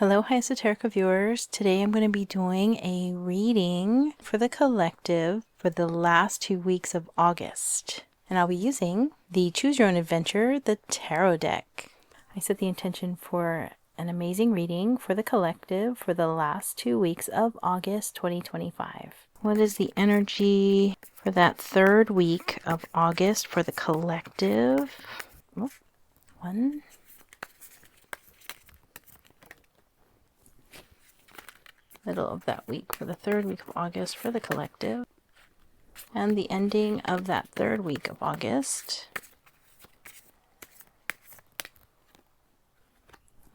Hello, Hi Esoterica viewers. Today I'm going to be doing a reading for the collective for the last 2 weeks of August. And I'll be using the Choose Your Own Adventure, the Tarot deck. I set the intention for an amazing reading for the collective for the last 2 weeks of August 2025. What is the energy for that third week of August for the collective? Oh, one. Middle of that week for the third week of August for the collective, and the ending of that third week of August.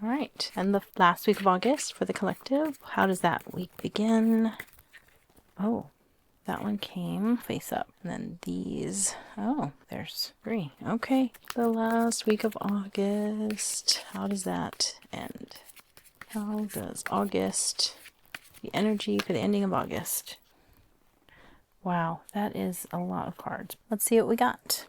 All right, and the last week of August for the collective. How does that week begin? Oh, that one came face up, and then these. Oh, there's 3. Okay, the last week of August. How does that end? How does August, the energy for the ending of August? Wow, that is a lot of cards. Let's see what we got.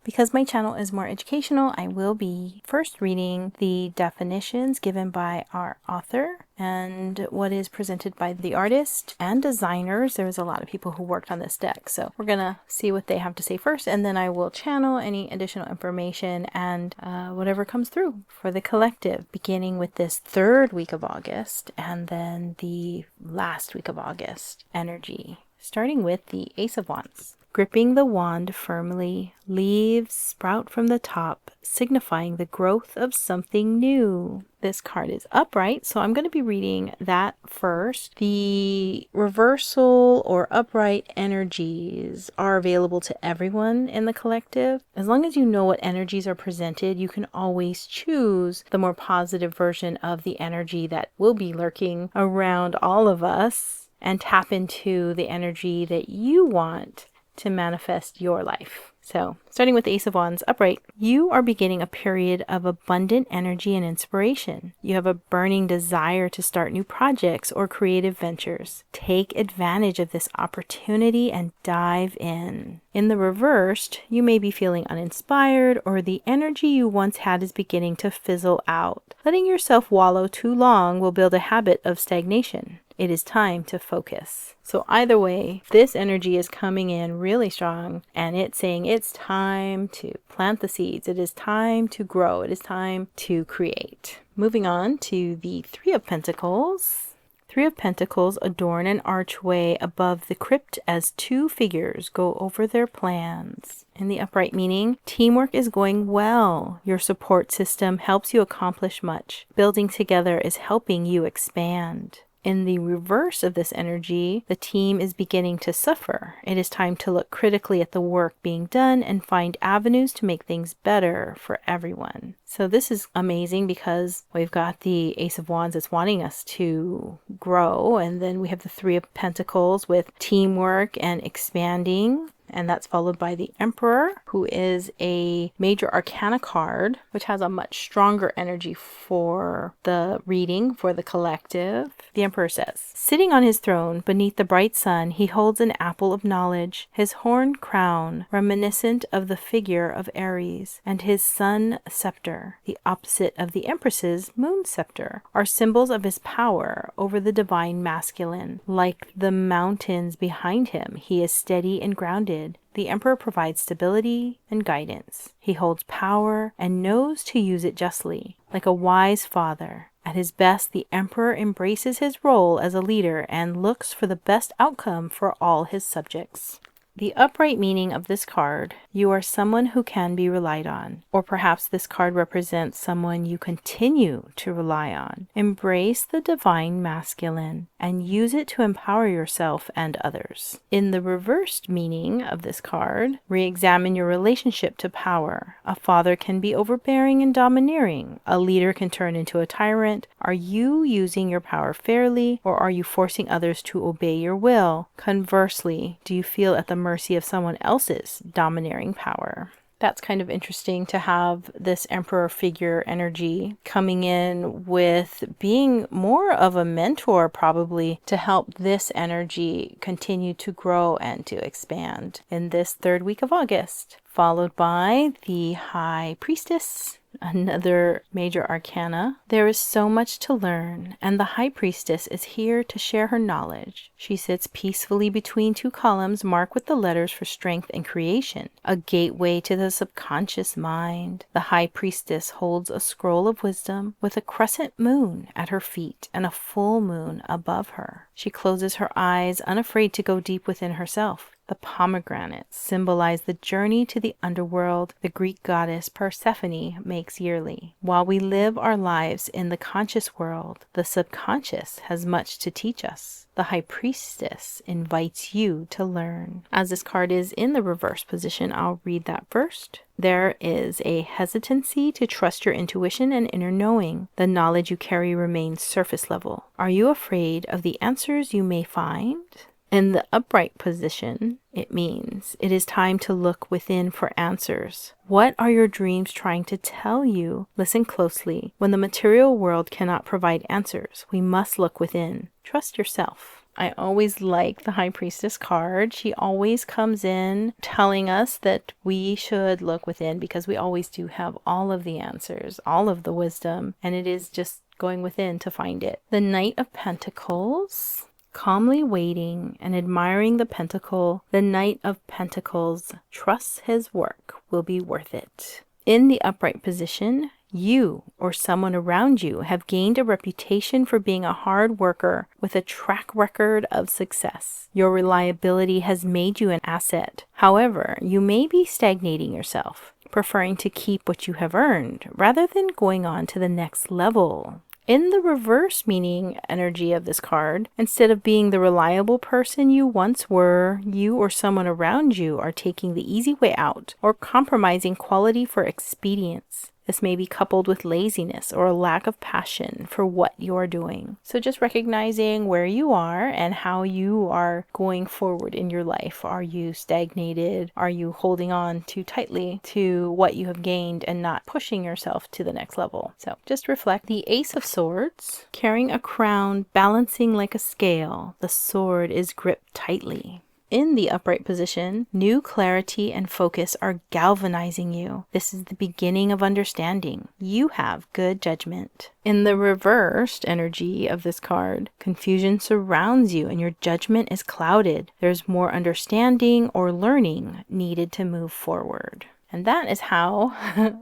Because my channel is more educational, I will be first reading the definitions given by our author and what is presented by the artist and designers. There's a lot of people who worked on this deck, so we're gonna see what they have to say first, and then I will channel any additional information and whatever comes through for the collective, beginning with this third week of August and then the last week of August energy, starting with the Ace of Wands. Gripping the wand firmly, leaves sprout from the top, signifying the growth of something new. This card is upright, so I'm going to be reading that first. The reversal or upright energies are available to everyone in the collective. As long as you know what energies are presented, you can always choose the more positive version of the energy that will be lurking around all of us and tap into the energy that you want to manifest your life. So, starting with the Ace of Wands upright, you are beginning a period of abundant energy and inspiration. You have a burning desire to start new projects or creative ventures. Take advantage of this opportunity and dive in. In the reversed, you may be feeling uninspired, or the energy you once had is beginning to fizzle out. Letting yourself wallow too long will build a habit of stagnation. It is time to focus. So either way, this energy is coming in really strong, and it's saying it's time to plant the seeds. It is time to grow. It is time to create. Moving on to the 3 of Pentacles. 3 of Pentacles adorn an archway above the crypt as 2 figures go over their plans. In the upright meaning, teamwork is going well. Your support system helps you accomplish much. Building together is helping you expand. In the reverse of this energy, the team is beginning to suffer. It is time to look critically at the work being done and find avenues to make things better for everyone. So this is amazing because we've got the Ace of Wands that's wanting us to grow, and then we have the 3 of Pentacles with teamwork and expanding. And that's followed by the Emperor, who is a major arcana card, which has a much stronger energy for the reading, for the collective. The Emperor says, sitting on his throne beneath the bright sun, he holds an apple of knowledge, his horned crown reminiscent of the figure of Aries, and his sun scepter, the opposite of the Empress's moon scepter, are symbols of his power over the divine masculine. Like the mountains behind him, he is steady and grounded. The Emperor provides stability and guidance. He holds power and knows to use it justly. Like a wise father, at his best, the Emperor embraces his role as a leader and looks for the best outcome for all his subjects. The upright meaning of this card, you are someone who can be relied on. Or perhaps this card represents someone you continue to rely on. Embrace the divine masculine and use it to empower yourself and others. In the reversed meaning of this card, re-examine your relationship to power. A father can be overbearing and domineering. A leader can turn into a tyrant. Are you using your power fairly, or are you forcing others to obey your will? Conversely, do you feel at the mercy of someone else's domineering power? That's kind of interesting to have this emperor figure energy coming in with being more of a mentor, probably, to help this energy continue to grow and to expand in this third week of August. Followed by the High Priestess, another major arcana. There is so much to learn, and the High Priestess is here to share her knowledge. She sits peacefully between two columns marked with the letters for strength and creation, a gateway to the subconscious mind. The High Priestess holds a scroll of wisdom with a crescent moon at her feet and a full moon above her. She closes her eyes, unafraid to go deep within herself. The pomegranates symbolize the journey to the underworld the Greek goddess Persephone makes yearly. While we live our lives in the conscious world, the subconscious has much to teach us. The High Priestess invites you to learn. As this card is in the reverse position, I'll read that first. There is a hesitancy to trust your intuition and inner knowing. The knowledge you carry remains surface level. Are you afraid of the answers you may find? In the upright position, it means it is time to look within for answers. What are your dreams trying to tell you? Listen closely. When the material world cannot provide answers, we must look within. Trust yourself. I always like the High Priestess card. She always comes in telling us that we should look within because we always do have all of the answers, all of the wisdom, and it is just going within to find it. The Knight of Pentacles. Calmly waiting and admiring the pentacle, the Knight of Pentacles trusts his work will be worth it. In the upright position, you or someone around you have gained a reputation for being a hard worker with a track record of success. Your reliability has made you an asset. However, you may be stagnating yourself, preferring to keep what you have earned rather than going on to the next level. In the reverse meaning energy of this card, instead of being the reliable person you once were, you or someone around you are taking the easy way out or compromising quality for expedience. This may be coupled with laziness or a lack of passion for what you're doing. So just recognizing where you are and how you are going forward in your life. Are you stagnated? Are you holding on too tightly to what you have gained and not pushing yourself to the next level? So just reflect. The Ace of Swords, carrying a crown, balancing like a scale. The sword is gripped tightly. In the upright position, new clarity and focus are galvanizing you. This is the beginning of understanding. You have good judgment. In the reversed energy of this card, confusion surrounds you and your judgment is clouded. There's more understanding or learning needed to move forward. And that is how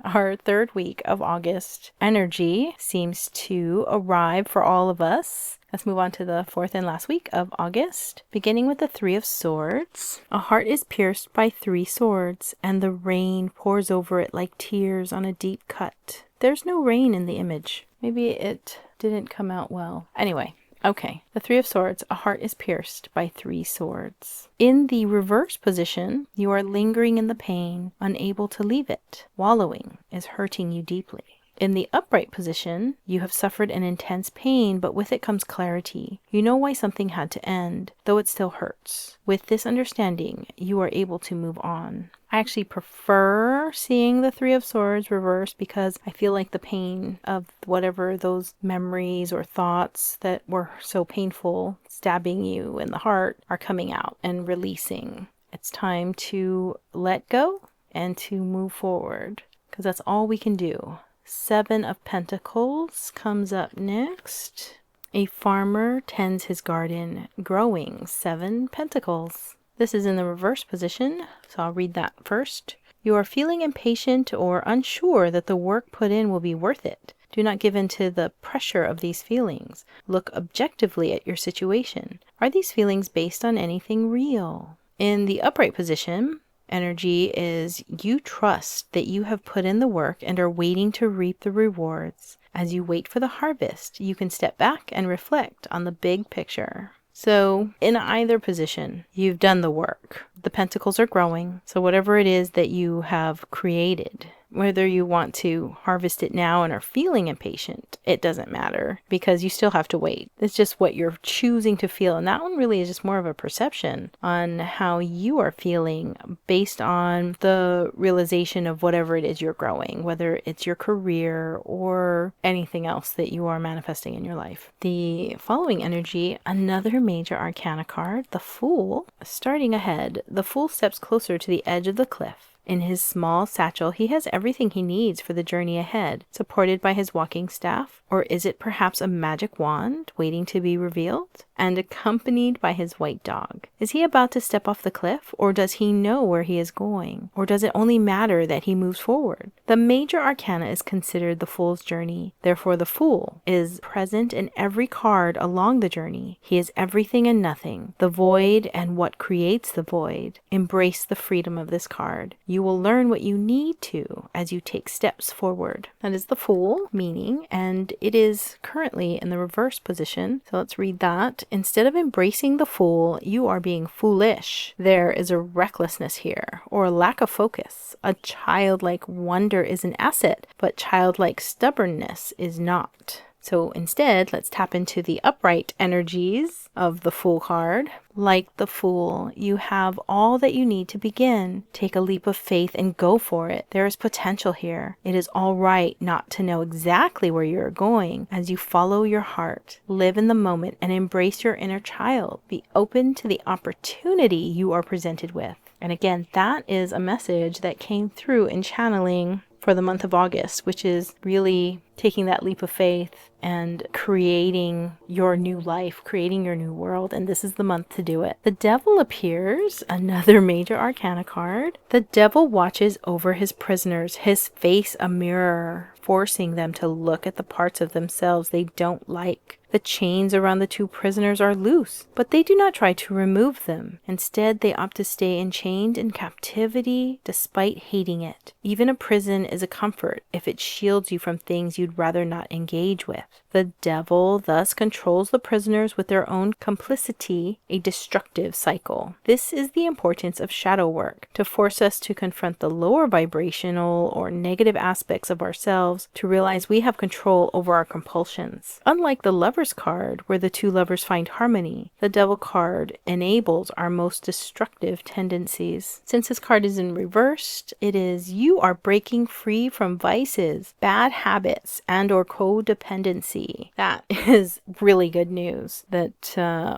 our third week of August energy seems to arrive for all of us. Let's move on to the fourth and last week of August, beginning with the Three of Swords. A heart is pierced by three swords, and the rain pours over it like tears on a deep cut. There's no rain in the image. Maybe it didn't come out well. Anyway. Okay, the Three of Swords, a heart is pierced by three swords. In the reverse position, you are lingering in the pain, unable to leave it. Wallowing is hurting you deeply. In the upright position, you have suffered an intense pain, but with it comes clarity. You know why something had to end, though it still hurts. With this understanding, you are able to move on. I actually prefer seeing the Three of Swords reversed because I feel like the pain of whatever those memories or thoughts that were so painful, stabbing you in the heart, are coming out and releasing. It's time to let go and to move forward because that's all we can do. Seven of Pentacles comes up next. A farmer tends his garden, growing 7 pentacles. This is in the reverse position, so I'll read that first. You are feeling impatient or unsure that the work put in will be worth it. Do not give in to the pressure of these feelings. Look objectively at your situation. Are these feelings based on anything real? In the upright position, energy is you trust that you have put in the work and are waiting to reap the rewards. As you wait for the harvest, you can step back and reflect on the big picture. So in either position, you've done the work. The pentacles are growing. So whatever it is that you have created, Whether you want to harvest it now and are feeling impatient, it doesn't matter because you still have to wait. It's just what you're choosing to feel. And that one really is just more of a perception on how you are feeling based on the realization of whatever it is you're growing, whether it's your career or anything else that you are manifesting in your life. The following energy, another major arcana card, the Fool. Starting ahead, the Fool steps closer to the edge of the cliff. In his small satchel, he has everything he needs for the journey ahead, supported by his walking staff, or is it perhaps a magic wand waiting to be revealed? And accompanied by his white dog. Is he about to step off the cliff, or does he know where he is going? Or does it only matter that he moves forward? The major arcana is considered the Fool's journey. Therefore, the Fool is present in every card along the journey. He is everything and nothing, the void and what creates the void. Embrace the freedom of this card. You will learn what you need to as you take steps forward. That is the Fool meaning, and it is currently in the reverse position. So let's read that. Instead of embracing the Fool, you are being foolish. There is a recklessness here, or a lack of focus. A childlike wonder is an asset, but childlike stubbornness is not. So instead, let's tap into the upright energies of the Fool card. Like the Fool, you have all that you need to begin. Take a leap of faith and go for it. There is potential here. It is all right not to know exactly where you're going as you follow your heart. Live in the moment and embrace your inner child. Be open to the opportunity you are presented with. And again, that is a message that came through in channeling for the month of August, which is really taking that leap of faith and creating your new life, creating your new world. And this is the month to do it. The Devil appears, another major arcana card. The Devil watches over his prisoners, his face a mirror, forcing them to look at the parts of themselves they don't like. The chains around the two prisoners are loose, but they do not try to remove them. Instead, they opt to stay enchained in captivity despite hating it. Even a prison is a comfort if it shields you from things you'd rather not engage with. The Devil thus controls the prisoners with their own complicity, a destructive cycle. This is the importance of shadow work, to force us to confront the lower vibrational or negative aspects of ourselves, to realize we have control over our compulsions. Unlike the Lover's card, where the two lovers find harmony, the Devil card enables our most destructive tendencies. Since this card is in reversed, it is you are breaking free from vices, bad habits, and or codependency. That is really good news, that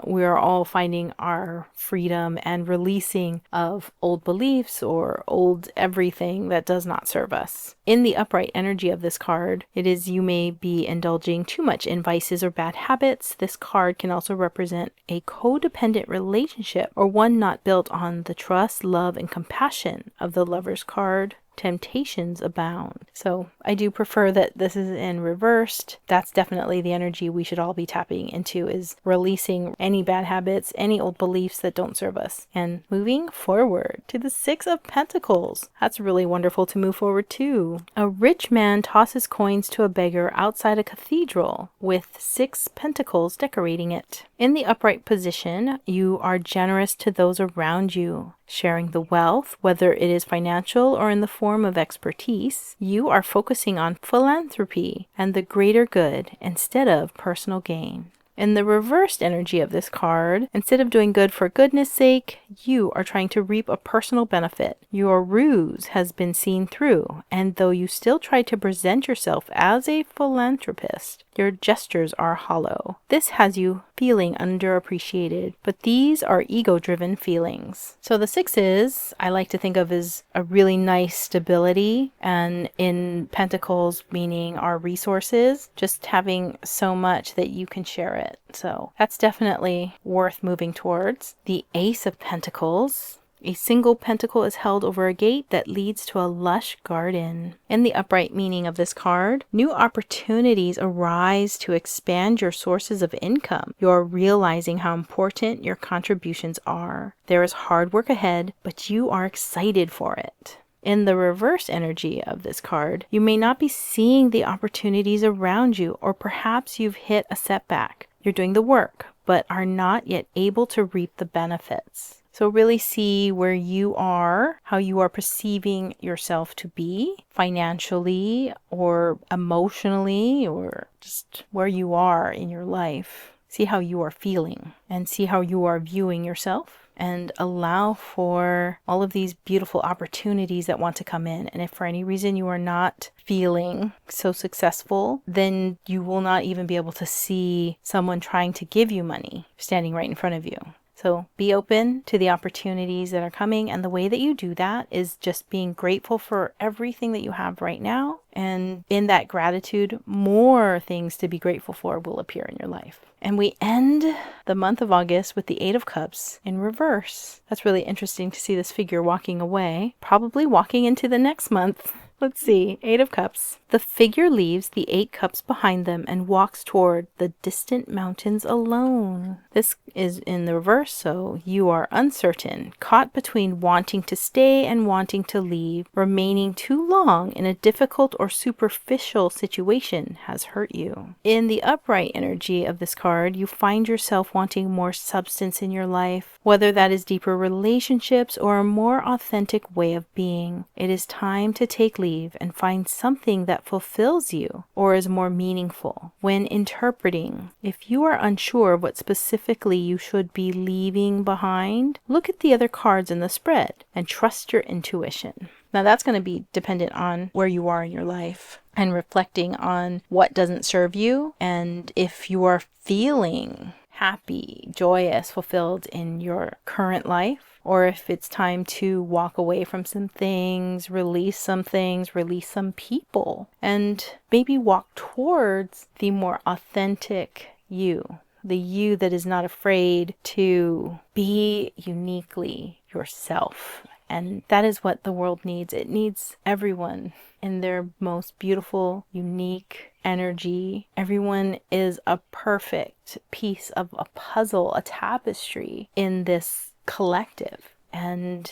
we are all finding our freedom and releasing of old beliefs or old everything that does not serve us. In the upright energy of this card, it is you may be indulging too much in vices or bad habits. This card can also represent a codependent relationship or one not built on the trust, love, and compassion of the Lover's card. Temptations abound. So I do prefer that this is in reversed. That's definitely the energy we should all be tapping into, is releasing any bad habits, any old beliefs that don't serve us, and moving forward to the Six of Pentacles. That's really wonderful to move forward to. A rich man tosses coins to a beggar outside a cathedral with 6 pentacles decorating it. In the upright position, you are generous to those around you, sharing the wealth, whether it is financial or in the form of expertise. You are focusing on philanthropy and the greater good instead of personal gain. In the reversed energy of this card, instead of doing good for goodness sake, you are trying to reap a personal benefit. Your ruse has been seen through, and though you still try to present yourself as a philanthropist, your gestures are hollow. This has you feeling underappreciated, but these are ego-driven feelings. So the sixes, I like to think of as a really nice stability, and in pentacles meaning our resources, just having so much that you can share it. So that's definitely worth moving towards. The Ace of Pentacles. A single pentacle is held over a gate that leads to a lush garden. In the upright meaning of this card, new opportunities arise to expand your sources of income. You are realizing how important your contributions are. There is hard work ahead, but you are excited for it. In the reverse energy of this card, you may not be seeing the opportunities around you, or perhaps you've hit a setback. You're doing the work, but are not yet able to reap the benefits. So really see where you are, how you are perceiving yourself to be financially or emotionally, or just where you are in your life. See how you are feeling and see how you are viewing yourself. And allow for all of these beautiful opportunities that want to come in. And if for any reason you are not feeling so successful, then you will not even be able to see someone trying to give you money standing right in front of you. So be open to the opportunities that are coming. And the way that you do that is just being grateful for everything that you have right now. And in that gratitude, more things to be grateful for will appear in your life. And we end the month of August with the Eight of Cups in reverse. That's really interesting to see this figure walking away, probably walking into the next month. Let's see, Eight of Cups. The figure leaves the 8 cups behind them and walks toward the distant mountains alone. This is in the reverse, so you are uncertain, caught between wanting to stay and wanting to leave. Remaining too long in a difficult or superficial situation has hurt you. In the upright energy of this card, you find yourself wanting more substance in your life, whether that is deeper relationships or a more authentic way of being. It is time to take leave and find something that fulfills you or is more meaningful. When interpreting, if you are unsure of what specifically you should be leaving behind, look at the other cards in the spread and trust your intuition. Now that's going to be dependent on where you are in your life and reflecting on what doesn't serve you, and if you are feeling happy, joyous, fulfilled in your current life, or if it's time to walk away from some things, release some people, and maybe walk towards the more authentic you, the you that is not afraid to be uniquely yourself. And that is what the world needs. It needs everyone in their most beautiful, unique energy. Everyone is a perfect piece of a puzzle, a tapestry in this collective. And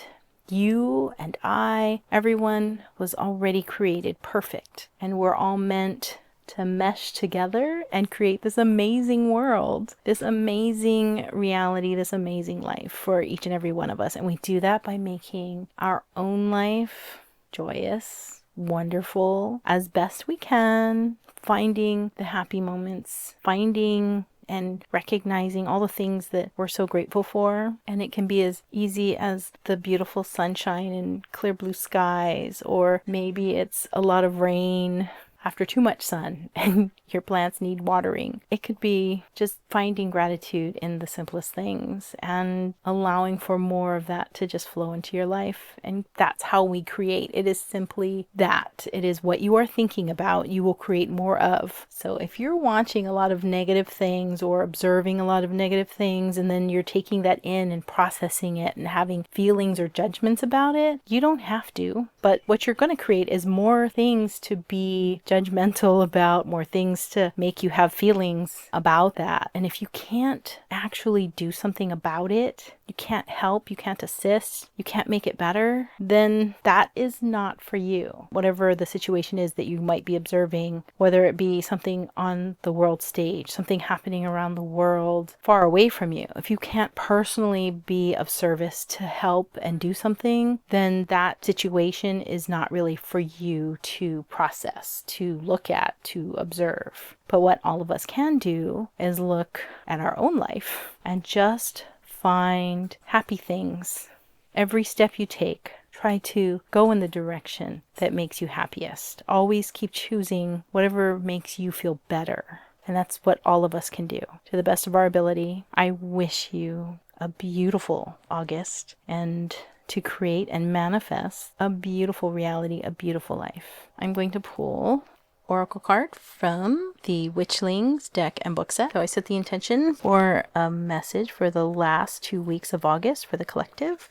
you and I, everyone was already created perfect. And we're all meant to mesh together and create this amazing world, this amazing reality, this amazing life for each and every one of us. And we do that by making our own life joyous, wonderful, as best we can, finding the happy moments, finding and recognizing all the things that we're so grateful for. And it can be as easy as the beautiful sunshine and clear blue skies, or maybe it's a lot of rain after too much sun and your plants need watering. It could be just finding gratitude in the simplest things and allowing for more of that to just flow into your life. And that's how we create. It is simply that. It is what you are thinking about, you will create more of. So if you're watching a lot of negative things or observing a lot of negative things, and then you're taking that in and processing it and having feelings or judgments about it, you don't have to. But what you're going to create is more things to be judgmental about, more things to make you have feelings about that. And if you can't actually do something about it, you can't help, you can't assist, you can't make it better, then that is not for you. Whatever the situation is that you might be observing, whether it be something on the world stage, something happening around the world far away from you, if you can't personally be of service to help and do something, then that situation is not really for you to process, to look at, to observe. But what all of us can do is look at our own life and just find happy things. Every step you take, try to go in the direction that makes you happiest. Always keep choosing whatever makes you feel better. And that's what all of us can do. To the best of our ability, I wish you a beautiful August, and to create and manifest a beautiful reality, a beautiful life. I'm going to pull oracle card from the Witchlings deck and book set. So I set the intention for a message for the last 2 weeks of August for the collective.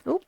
Ooh.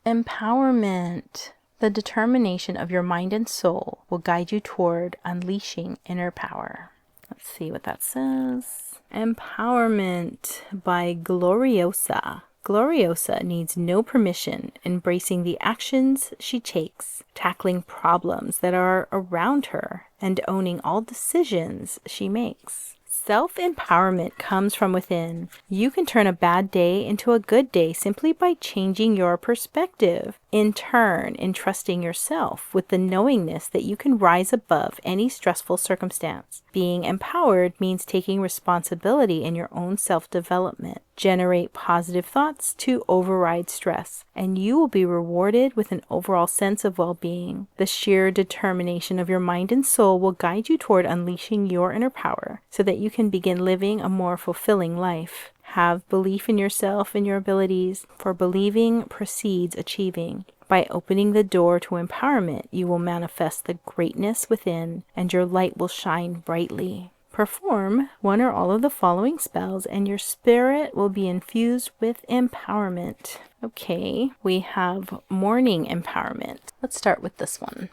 Empowerment. The determination of your mind and soul will guide you toward unleashing inner power. Let's see what that says. Empowerment by Gloriosa. Gloriosa needs no permission, embracing the actions she takes, tackling problems that are around her, and owning all decisions she makes. Self-empowerment comes from within. You can turn a bad day into a good day simply by changing your perspective. In turn, entrusting yourself with the knowingness that you can rise above any stressful circumstance. Being empowered means taking responsibility in your own self-development. Generate positive thoughts to override stress, and you will be rewarded with an overall sense of well-being. The sheer determination of your mind and soul will guide you toward unleashing your inner power so that you can begin living a more fulfilling life. Have belief in yourself and your abilities, for believing precedes achieving. By opening the door to empowerment, you will manifest the greatness within, and your light will shine brightly. Perform one or all of the following spells, and your spirit will be infused with empowerment. Okay, we have morning empowerment. Let's start with this one.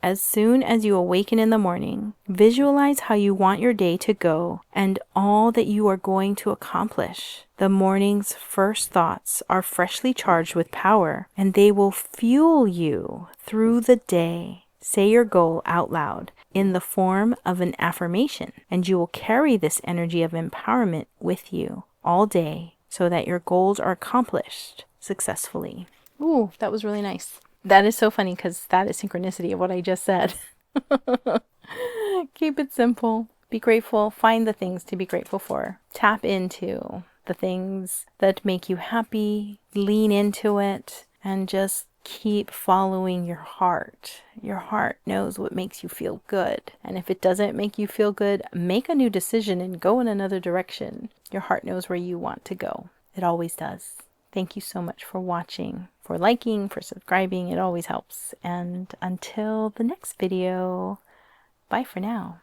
As soon as you awaken in the morning, visualize how you want your day to go and all that you are going to accomplish. The morning's first thoughts are freshly charged with power, and they will fuel you through the day. Say your goal out loud in the form of an affirmation, and you will carry this energy of empowerment with you all day so that your goals are accomplished successfully. Ooh, that was really nice. That is so funny because that is synchronicity of what I just said. Keep it simple. Be grateful. Find the things to be grateful for. Tap into the things that make you happy. Lean into it and just keep following your heart. Your heart knows what makes you feel good. And if it doesn't make you feel good, make a new decision and go in another direction. Your heart knows where you want to go. It always does. Thank you so much for watching, for liking, for subscribing. It always helps. And until the next video, bye for now.